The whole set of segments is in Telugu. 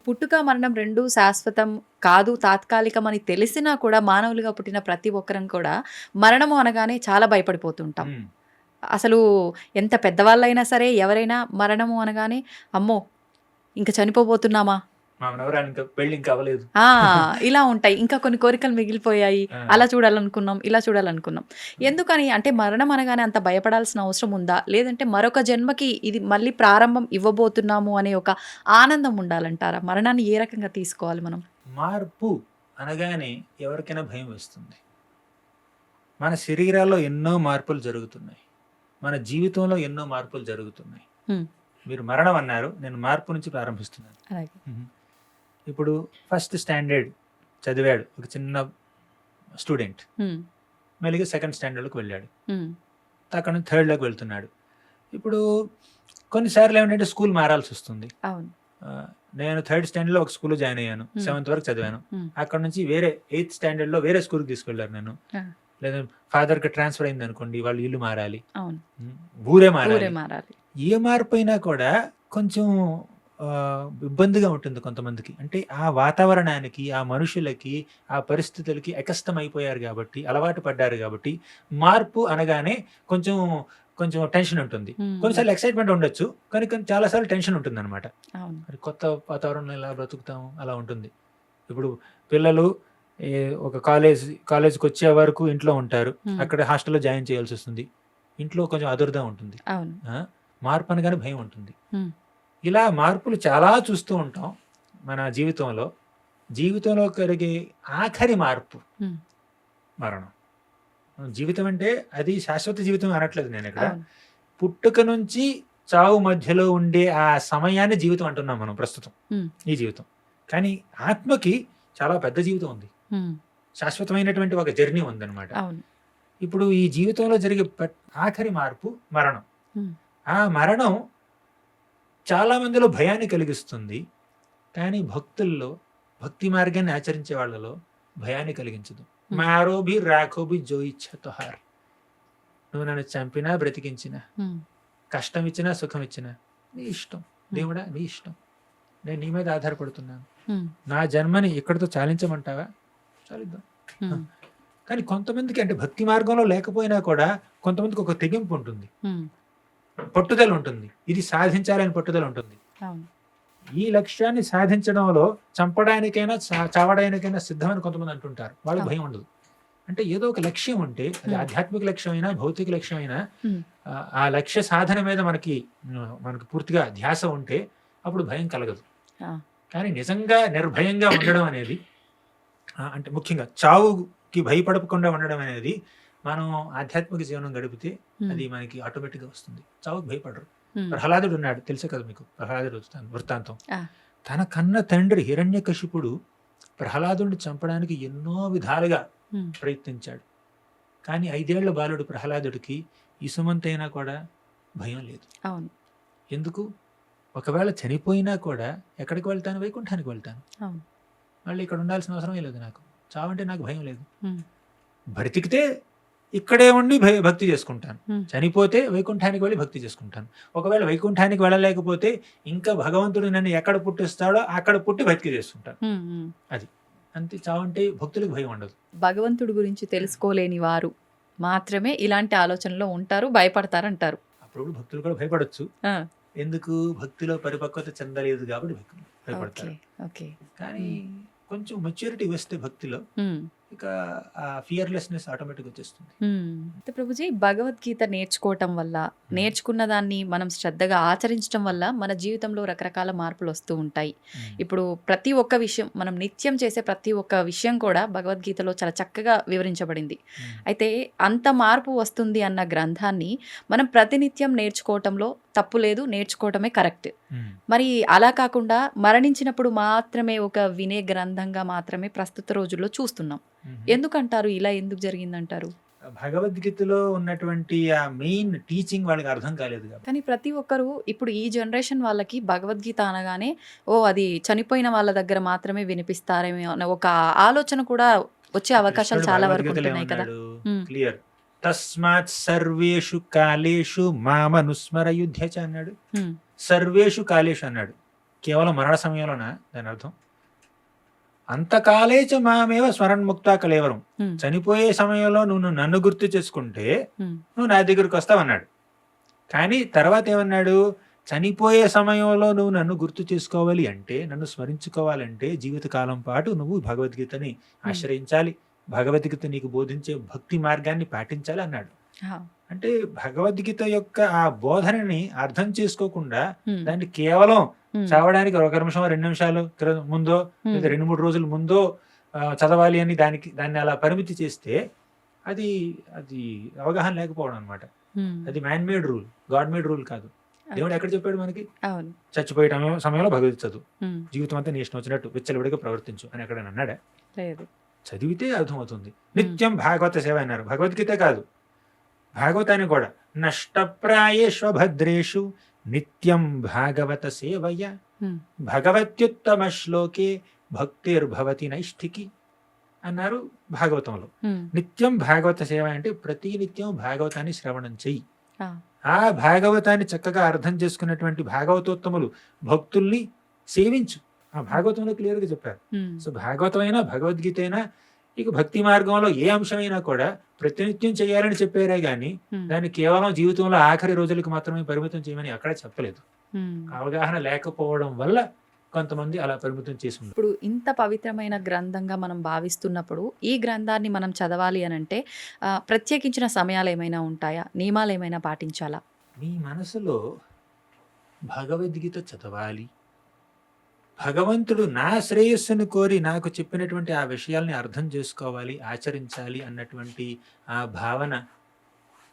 పుట్టుక, మరణం 2 శాశ్వతం కాదు, తాత్కాలికం అని తెలిసినా కూడా మానవులుగా పుట్టిన ప్రతి ఒక్కరం కూడా మరణము అనగానే చాలా భయపడిపోతుంటాం. హ్మ్. అసలు ఎంత పెద్దవాళ్ళైనా సరే ఎవరైనా మరణము అనగానే అమ్మో! ఇంక చనిపోబోతున్నామా? మా మనవరాలు ఇంకా పెళ్లి ఇంకా అవ్వలేదు. ఆ! ఇలా ఉంటాయి. ఇంకా కొన్ని కోరికలు మిగిలిపోయాయి. ఆ! అలా చూడాలనుకున్నాం, ఇలా చూడాలనుకున్నాం. ఎందుకని అంటే మరణం అనగానే అంత భయపడాల్సిన అవసరం ఉందా? లేదంటే మరొక జన్మకి ఇది మళ్ళీ ప్రారంభం ఇవ్వబోతున్నాము అనే ఒక ఆనందం ఉండాలంటారా? మరణాన్ని ఏ రకంగా తీసుకోవాలి మనం? మార్పు అనగానే ఎవరికైనా భయం వేస్తుంది. మన శరీరాల్లో ఎన్నో మార్పులు జరుగుతున్నాయి. మన జీవితంలో ఎన్నో మార్పులు జరుగుతున్నాయి. హ్మ్. మీరు మరణం అన్నారు. నేను మార్పు నుంచి ప్రారంభిస్తున్నాను. అలాగే. ఇప్పుడు ఫస్ట్ స్టాండర్డ్ చదివాడు ఒక చిన్న స్టూడెంట్. హ్మ్. మెల్లిగా సెకండ్ స్టాండర్డ్‌లోకి వెళ్ళాడు. హ్మ్. అక్కడ నుంచి థర్డ్‌లోకి వెళ్తున్నాడు. ఇప్పుడు కొన్నిసార్లు ఏమిటంటే స్కూల్ మారాల్సొస్తుంది. అవును. నేను థర్డ్ స్టాండర్డ్‌లో ఒక స్కూల్‌లో జాయిన్ అయ్యాను. హ్మ్. 7థ్ వరకు చదివాను. హ్మ్. అక్కడ నుంచి వేరే 8థ్ స్టాండర్డ్‌లో వేరే స్కూల్‌కి తీసుకెళ్లారు నన్ను. ఆ! లేదా ఫాదర్‌కి ట్రాన్స్‌ఫర్ అయిందనుకోండి, వాళ్ళు ఇల్లు మారాలి. అవును. ఊరే ఊరే మారాలి. మారాలి. ఏ మార్పైనా కూడా కొంచెం ఇబ్బందిగా ఉంటుంది కొంతమందికి. అంటే ఆ వాతావరణానికి, ఆ మనుషులకి, ఆ పరిస్థితులకి అకస్టమ్ అయిపోయారు గాబట్టి, అలవాటు పడ్డారు గాబట్టి, మార్పు అనగానే కొంచెం, కొంచెం టెన్షన్ ఉంటుంది. హ్మ్. కొన్నిసార్లు ఎక్సైట్‌మెంట్ ఉండొచ్చు. కానీ చాలా సార్లు టెన్షన్ ఉంటుందన్నమాట. అవును. మరి కొత్త వాతావరణంలో ఎలా బ్రతుకుతాము? అలా ఉంటుంది. ఇప్పుడు పిల్లలు ఒక కాలేజ్‌కొచ్చే వరకు ఇంట్లో ఉంటారు. హ్మ్. అక్కడ హాస్టల్‌లో జాయిన్ చేయాల్సొస్తుంది. ఇంట్లో కొంచెం అదుర్దా ఉంటుంది. అవును. ఆ! మార్పు అనగానే భయం ఉంటుంది. హ్మ్. ఇలా మార్పులు చాలా చూస్తూ ఉంటాం మన జీవితంలో. జీవితంలో కలిగే ఆఖరి మార్పు హ్మ్. మరణం. జీవితం అంటే అది శాశ్వత జీవితం అనట్లేదు నేనిక్కడ. అవును. పుట్టుక నుంచి చావు మధ్యలో ఉండే ఆ సమయాన్ని జీవితం అంటున్నాం మనం ప్రస్తుతం. హ్మ్. ఈ జీవితం. కానీ ఆత్మకి చాలా పెద్ద జీవితం ఉంది. హ్మ్. శాశ్వతమైనటువంటి ఒక జర్నీ ఉందన్నమాట. అవును. ఇప్పుడు ఈ జీవితంలో జరిగే ఆఖరి మార్పు మరణం. హ్మ్. ఆ మరణం చాలా మందిలో భయాన్ని కలిగిస్తుంది. కానీ భక్తుల్లో, భక్తి మార్గాన్ని ఆచరించే వాళ్ళలో భయాన్ని కలిగించదు. హ్మ్. మారో భీ రాఖో భీ జో ఇచ్చా తోహార్. నువ్వు నన్ను చంపినా, బ్రతికించినా, హ్మ్. కష్టం ఇచ్చినా, సుఖం ఇచ్చినా నీ ఇష్టం. దేవుడా నీ ఇష్టం. నేను నీ మీద ఆధారపడుతున్నాను. హ్మ్. నా జన్మని ఇక్కడితో చాలించమంటావా? చాలిద్దాం. హ్మ్. కానీ కొంతమందికి అంటే భక్తి మార్గంలో లేకపోయినా కూడా కొంతమందికి ఒక తెగింపు ఉంటుంది. హ్మ్. పట్టుదల ఉంటుంది. ఇది సాధించాలని పట్టుదల ఉంటుంది. అవును. ఈ లక్ష్యాన్ని సాధించడంలో చంపడానికైనా, చావడానికైనా సిద్ధమని కొంతమంది అంటుంటారు. వాళ్ళకి అవును. భయం ఉండదు. అంటే ఏదో ఒక లక్ష్యం ఉంటే అది హ్మ్. ఆధ్యాత్మిక లక్ష్యమైనా, భౌతిక లక్ష్యమైనా హ్మ్. ఆ లక్ష్య సాధన మీద మనకి పూర్తిగా ధ్యాస ఉంటే అప్పుడు భయం కలగదు. ఆ! కానీ నిజంగా నిర్భయంగా ఉండడం అనేది అంటే ముఖ్యంగా చావుకి భయపడకుండా ఉండడం అనేది మనం ఆధ్యాత్మిక జీవనం గడిపితే హ్మ్. అది మనకి ఆటోమేటిక్‌గా వస్తుంది. చావుకి భయపడరు. హ్మ్. ప్రహ్లాదుడు ఉన్నాడు. తెలుసే కదా మీకు ప్రహ్లాదుడు వృత్తాంతం. ఆ! తన కన్న తండ్రి హిరణ్యకశిపుడు ప్రహ్లాదుడిని చంపడానికి ఎన్నో విధాలుగా హ్మ్. ప్రయత్నించాడు. కానీ 5 ఏళ్ల బాలుడు ప్రహ్లాదుడికి ఇసుమంతైనా కూడా భయం లేదు. అవును. ఎందుకు? ఒకవేళ చనిపోయినా కూడా ఎక్కడికి వెళ్తాను? వైకుంఠానికి వెళ్తాను. అవును. మళ్ళీ ఇక్కడ ఉండాల్సిన అవసరమే లేదు నాకు. చావంటే నాకు భయం లేదు. హ్మ్. బ్రతికితే ఇక్కడే ఉండి భక్తి చేసుకుంటాను. హ్మ్. చనిపోతే వైకుంఠానికి వెళ్ళి భక్తి చేసుకుంటాను. ఒకవేళ వైకుంఠానికి వెళ్ళలేకపోతే ఇంకా భగవంతుడు నన్ను ఎక్కడ పుట్టిస్తాడో అక్కడ పుట్టి భక్తి చేసుకుంటాను. హ్మ్. హ్మ్. అది. అంతే చావంటే భక్తులకు భయం ఉండదు. భగవంతుడి గురించి తెలుసుకోలేని వారు మాత్రమే ఇలాంటి ఆలోచనలో ఉంటారు, భయపడతారంటారు. అప్పుడప్పుడు భక్తులు కూడా భయపడొచ్చు. ఆ! ఎందుకు? భక్తిలో పరిపక్వత చెందలేదు కాబట్టి ఓకే. భయపడతారు. ఓకే. కానీ హ్మ్. కొంచెం మెచ్యూరిటీ వస్తే భక్తిలో హ్మ్. ఇక ఆ ఫియర్‌లెస్‌నెస్ ఆటోమేటిక్‌గా వచ్చేస్తుంది. హ్మ్. అయితే ప్రభుజీ భగవద్గీత నేర్చుకోవటం వల్ల, నేర్చుకున్న దాన్ని మనం శ్రద్ధగా ఆచరించటం వల్ల మన జీవితంలో రకరకాల మార్పులొస్తూ ఉంటాయి. హ్మ్. ఇప్పుడు ప్రతి ఒక్క విషయం మనం నిత్యం చేసే ప్రతి ఒక్క విషయం కూడా భగవద్గీతలో చాలా చక్కగా వివరించబడింది. హ్మ్. అయితే అంత మార్పు వస్తుంది అన్న గ్రంథాన్ని మనం ప్రతినిత్యం నేర్చుకోవటంలో తప్పు లేదు. నేర్చుకోవటమే కరెక్ట్. హ్మ్. మరి అలా కాకుండా మరణించినప్పుడు మాత్రమే ఒక వినే గ్రంథంగా మాత్రమే ప్రస్తుత రోజుల్లో చూస్తున్నాం. హుహు. ఎందుకంటారు? ఇలా ఎందుకు జరిగిందంటారు? భగవద్గీతలో ఉన్నటువంటి ఆ మెయిన్ టీచింగ్ వాళ్ళకి అర్థం కాలేదు కాబట్టి. కానీ ప్రతి ఒక్కరు ఇప్పుడు ఈ జనరేషన్ వాళ్ళకి భగవద్గీత అనగానే, ఓహ్! అది చనిపోయిన వాళ్ళ దగ్గర మాత్రమే వినిపిస్తారేమో అనే ఒక ఆలోచన కూడా వచ్చే అవకాశాలు కృష్ణుడు చాలా వరకు భగవద్గీతలో ఉంటున్నాయి కదా! ఏమన్నాడు? హ్మ్. క్లియర్. తస్మాత్ సర్వేషు కాలేషు మామనుస్మర యుధ్యచ అన్నాడు. హ్మ్. సర్వేషు కాలేషు అన్నాడు. కేవలం మరణ సమయంలోనా దాని అర్థం? అంతకాలే చ మామేవ స్మరణ్ముక్తా కలేవరం. ఉమ్, చనిపోయే సమయంలో నువ్వు నన్ను గుర్తు చేసుకుంటే ఉమ్, నువ్వు నా దగ్గరికి వస్తావన్నాడు. కానీ తర్వాత ఏమన్నాడు? చనిపోయే సమయంలో నువ్వు నన్ను గుర్తు చేసుకోవాలి అంటే, నన్ను స్మరించుకోవాలంటే జీవితకాలం పాటు నువ్వు భగవద్గీతని ఆశ్రయించాలి, భగవద్గీత నీకు బోధించే భక్తి మార్గాన్ని పాటించాలి అన్నాడు. ఆ, అంటే భగవద్గీత యొక్క ఆ బోధనని అర్థం చేసుకోకుండా ఉమ్, దాన్ని కేవలం ఉమ్, చావడానికి ఒక నిమిషం 2 నిమిషాలు ముందో ఉమ్, లేదా 2-3 రోజుల ముందో చదవాలి అని దాన్ని అలా పరిమితి చేస్తే అది అది అవగాహన లేకపోవడం అనమాట. ఉమ్, అది man made rule, God made rule కాదు. దేవుడు ఎక్కడ చెప్పాడు మనకి? అవును. చచ్చిపోయే సమయంలో భగవద్గీత చదువు, ఉమ్, జీవితం అంతా నీ ఇష్టం వచ్చినట్టు విచ్చలవిడిగా ప్రవర్తించు అని ఎక్కడ అన్నాడా? లేదు. చదివితే అర్థమవుతుంది. నిత్యం భాగవత సేవ అన్నారు. భగవద్గీత కాదు, భాగవతాన్ని కూడా. నష్టప్రాయేష్వ భద్రేషు నిత్యం భాగవత సేవయ ఉమ్, భగవత్యుత్తమ శ్లోకే భక్తిర్భవతి నైష్ఠికి అన్నారు భాగవతంలో. ఉమ్, నిత్యం భాగవత సేవ అంటే ప్రతి నిత్యం భాగవతాన్ని శ్రవణం చెయ్యి. ఆ, ఆ భాగవతాన్ని చక్కగా అర్థం చేసుకున్నటువంటి భాగవతోత్తములు భక్తుల్ని సేవించు. ఆ భాగవతంలో క్లియర్గా చెప్పారు. ఉమ్, సో భాగవతం అయినా భగవద్గీత అయినా ఇక భక్తి మార్గంలో ఏ అంశమైనా కూడా ప్రతినిత్యం చేయాలని చెప్పారే గాని ఉమ్, దాన్ని కేవలం జీవితంలో ఆఖరి రోజులకు మాత్రమే పరిమితం చేయమని అక్కడ చెప్పలేదు. ఉమ్. అవగాహన లేకపోవడం వల్ల కొంతమంది అలా పరిమితం చేసి ఉన్నారు. ఇప్పుడు ఇంత పవిత్రమైన గ్రంథంగా మనం భావిస్తున్నప్పుడు ఈ గ్రంథాన్ని మనం చదవాలి అని అంటే ప్రత్యేకించిన సమయాలు ఏమైనా ఉంటాయా, నియమాలు ఏమైనా పాటించాలా? మీ మనసులో భగవద్గీత చదవాలి, భగవంతుడు నా శ్రేయస్సును కోరి నాకు చెప్పినటువంటి ఆ విషయాల్ని అర్థం చేసుకోవాలి, ఆచరించాలి అన్నటువంటి ఆ భావన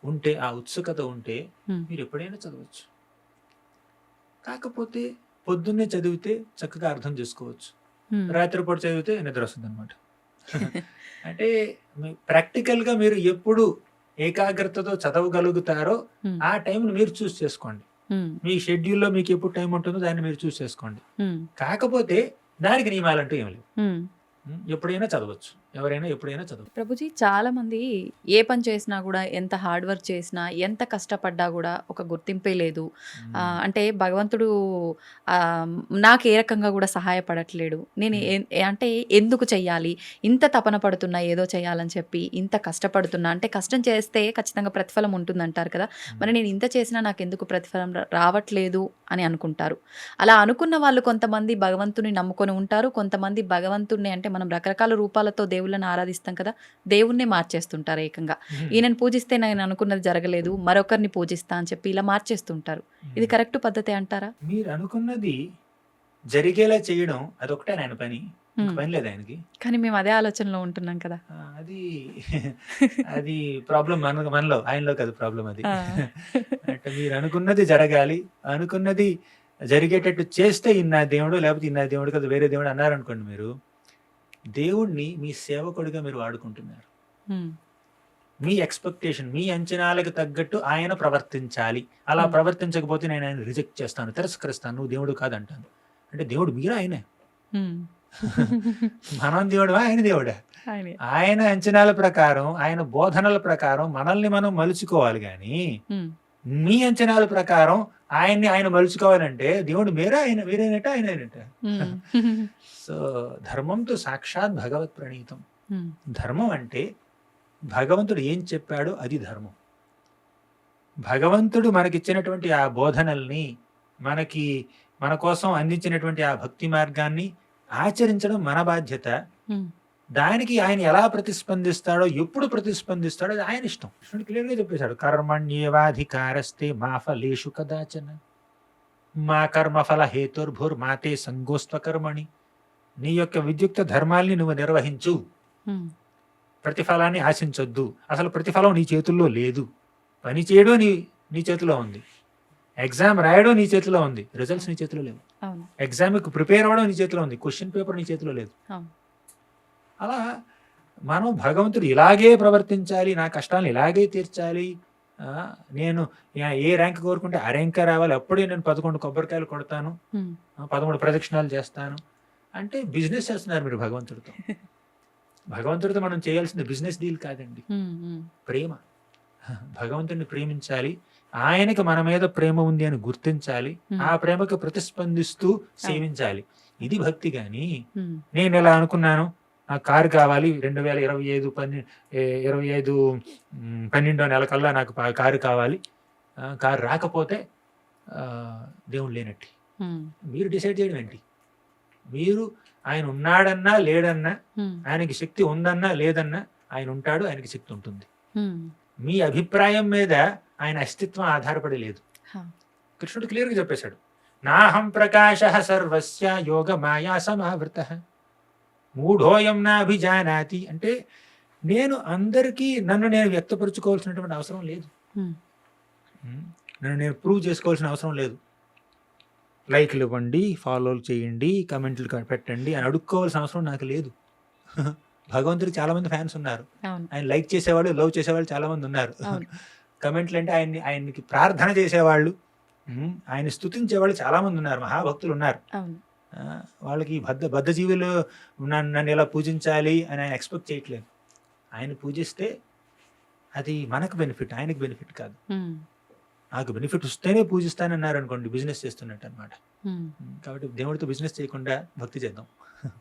ఉంటే, ఆ ఉత్సుకత ఉంటే ఉమ్, మీరు ఎప్పుడైనా చదవచ్చు. కాకపోతే పొద్దున్నే చదివితే చక్కగా అర్థం చేసుకోవచ్చు, ఉమ్, రాత్రిపూట చదివితే నిద్ర వస్తుంది అనమాట. అంటే ప్రాక్టికల్గా మీరు ఎప్పుడు ఏకాగ్రతతో చదవగలుగుతారో ఉమ్, ఆ టైంని మీరు చూస్ చేసుకోండి. ఉమ్, మీ షెడ్యూల్లో మీకు ఎప్పుడు టైం ఉంటుందో దాన్ని మీరు చూస్ చేసుకోండి. ఉమ్, కాకపోతే దానికి నియమాలంటూ ఏం లేవు. ఉమ్. ఎప్పుడైనా చదవచ్చు, ఎవరైనా ఎప్పుడైనా చదవచ్చు. ప్రభుజీ, చాలా మంది ఏ పని చేసినా కూడా, ఎంత హార్డ్ వర్క్ చేసినా, ఎంత కష్టపడ్డా కూడా ఒక గుర్తింపే లేదు. అంటే భగవంతుడు ఆ, నాకు ఏ రకంగా కూడా సహాయపడట్లేడు, నేను అంటే ఎందుకు చెయ్యాలి, ఇంత తపన పడుతున్నా ఏదో చేయాలని చెప్పి, ఇంత కష్టపడుతున్నా అంటే కష్టం చేస్తే ఖచ్చితంగా ప్రతిఫలం ఉంటుందంటారు కదా, మరి నేను ఇంత చేసినా నాకు ఎందుకు ప్రతిఫలం రావట్లేదు అని అనుకుంటారు. అలా అనుకున్న వాళ్ళు కొంతమంది భగవంతుని నమ్ముకొని ఉంటారు, కొంతమంది భగవంతుడిని అంటే మనం రకరకాల రూపాలతో దేవుళ్ళని ఆరాధిస్తాం కదా, దేవుణ్ణే మార్చేస్తుంటారు ఏకంగా. ఈయనని పూజిస్తే నేను అనుకున్నది జరగలేదు, మరొకరిని పూజిస్తా అని చెప్పి ఇలా మార్చేస్తుంటారు. ఇది కరెక్ట్ పద్ధతి అంటారా? మీరు అనుకున్నది జరిగేలా చేయడం అదొకటే ఆయన పని, ఉమ్. పని లేదు ఆయనకి. కానీ మేము అదే ఆలోచనలో ఉంటున్నాం కదా. అది అది ప్రాబ్లం మనలో, ఆయనలో కాదు ప్రాబ్లం అది. ఆ. అంటే మీరు అనుకున్నది జరగాలి, అనుకున్నది జరిగేటట్టు చేస్తే ఇన్నా దేవుడు, లేకపోతే ఇన్నా దేవుడు కదా వేరే దేవుడు అన్నారనుకోండి, మీరు దేవుణ్ణి మీ సేవకుడిగా మీరు వాడుకుంటున్నారు. ఉమ్, మీ ఎక్స్పెక్టేషన్, మీ అంచనాలకు తగ్గట్టు ఆయన ప్రవర్తించాలి. అలా ప్రవర్తించకపోతే నేను ఆయన రిజెక్ట్ చేస్తాను, తిరస్కరిస్తాను, నువ్వు దేవుడు కాదంటాను. అంటే దేవుడు మీరు ఆయనే, ఉమ్. మనం దేవుడా ఆయన దేవుడా? ఆయనే. ఆయన అంచనాల ప్రకారం, ఆయన బోధనల ప్రకారం మనల్ని మనం మలుచుకోవాలి. కానీ ఉమ్, మీ అంచనాల ప్రకారం ఆయన మలుచుకోవాలంటే దేవుడు మీరే, ఆయన వేరేనట, ఆయన అయినట. ఉమ్. సో ధర్మంతో సాక్షాత్ భగవత్ ప్రణీతం. ఉమ్, ధర్మం అంటే భగవంతుడు ఏం చెప్పాడో అది ధర్మం. భగవంతుడు మనకిచ్చినటువంటి ఆ బోధనల్ని, మన కోసం అందించినటువంటి ఆ భక్తి మార్గాన్ని ఆచరించడం మన బాధ్యత. ఉమ్, దానికి ఆయన ఎలా ప్రతిస్పందిస్తాడో, ఎప్పుడు ప్రతిస్పందిస్తాడో అది ఆయన ఇష్టం. కృష్ణుడు క్లియర్గా చెప్పేశాడు, కర్మణ్యేవాధికారస్తే మా ఫలేషు కదాచన మా కర్మఫల హేతుర్భుర్మాతే సంగోస్త్వకర్మణి. నీ యొక్క విద్యుక్త ధర్మాల్ని నువ్వు నిర్వహించు, ఉమ్, ప్రతిఫలాన్ని ఆశించొద్దు. అసలు ప్రతిఫలం నీ చేతుల్లో లేదు. పని చేయడం నీ చేతిలో ఉంది, ఎగ్జామ్ రాయడం నీ చేతిలో ఉంది, రిజల్ట్స్ నీ చేతిలో లేవు. అవును. ఎగ్జామ్కి ప్రిపేర్ అవ్వడం నీ చేతిలో ఉంది, క్వశ్చన్ పేపర్ నీ చేతిలో లేదు. అవును. అలా మనం భగవంతుడు ఇలాగే ప్రవర్తించాలి, నా కష్టాలను ఇలాగే తీర్చాలి, నేను ఏ ర్యాంక్ కోరుకుంటే ఆ ర్యాంక్ రావాలి, అప్పుడే నేను 11 కొబ్బరికాయలు కొడతాను, ఉమ్, 13 ప్రదక్షిణాలు చేస్తాను అంటే బిజినెస్ చేస్తున్నారు మీరు భగవంతుడితో. భగవంతుడితో మనం చేయాల్సింది బిజినెస్ డీల్ కాదండి, ఉమ్, ఉమ్, ప్రేమ. భగవంతుడిని ప్రేమించాలి, ఆయనకి మన మీద ప్రేమ ఉంది అని గుర్తించాలి, ఉమ్, ఆ ప్రేమకు ప్రతిస్పందిస్తూ సేవించాలి. ఇది భక్తి. కానీ ఉమ్, నేను ఇలా అనుకున్నాను, నాకు కారు కావాలి 2025 25 12వ నెల కల్లా నాకు కారు కావాలి, కారు రాకపోతే ఆ, దేవుడు లేనట్టు. ఉమ్, మీరు డిసైడ్ చేయడం ఏంటి? మీరు ఆయన ఉన్నాడన్నా లేడన్నా, ఉమ్, ఆయనకి శక్తి ఉందన్నా లేదన్నా, ఆయన ఉంటాడు, ఆయనకి శక్తి ఉంటుంది. ఉమ్, మీ అభిప్రాయం మీద ఆయన అస్తిత్వం ఆధారపడి లేదు. హా, కృష్ణుడు క్లియర్గా చెప్పేశాడు, నాహం ప్రకాశ సర్వస్య యోగ మాయా సమావృత మూఢోయం నాభిజానాతి. అంటే నేను అందరికీ నన్ను నేను వ్యక్తపరచుకోవాల్సినటువంటి అవసరం లేదు, ఉమ్, నన్ను నేను ప్రూవ్ చేసుకోవాల్సిన అవసరం లేదు. లైక్లు ఇవ్వండి, ఫాలోలు చేయండి, కమెంట్లు పెట్టండి అని అడుక్కోవాల్సిన అవసరం నాకు లేదు. భగవంతుడికి చాలా మంది ఫ్యాన్స్ ఉన్నారు, అవును, ఆయన లైక్ చేసేవాళ్ళు, లవ్ చేసేవాళ్ళు చాలా మంది ఉన్నారు. అవును, కమెంట్లు అంటే ఆయనకి ప్రార్థన చేసేవాళ్ళు, ఆయన స్తుతించేవాళ్ళు చాలా మంది ఉన్నారు, మహాభక్తులు ఉన్నారు. అవును, వాళ్ళకి బద్ధ జీవులు నన్ను ఇలా పూజించాలి అని ఆయన ఎక్స్పెక్ట్ చేయట్లేదు. ఆయన పూజిస్తే అది మనకు బెనిఫిట్, ఆయనకు బెనిఫిట్ కాదు. ఉమ్, నాకు బెనిఫిట్ వస్తేనే పూజిస్తానన్నారు అనుకోండి, బిజినెస్ చేస్తున్నట్టు అనమాట. ఉమ్. కాబట్టి దేవుడితో బిజినెస్ చేయకుండా భక్తి చేద్దాం.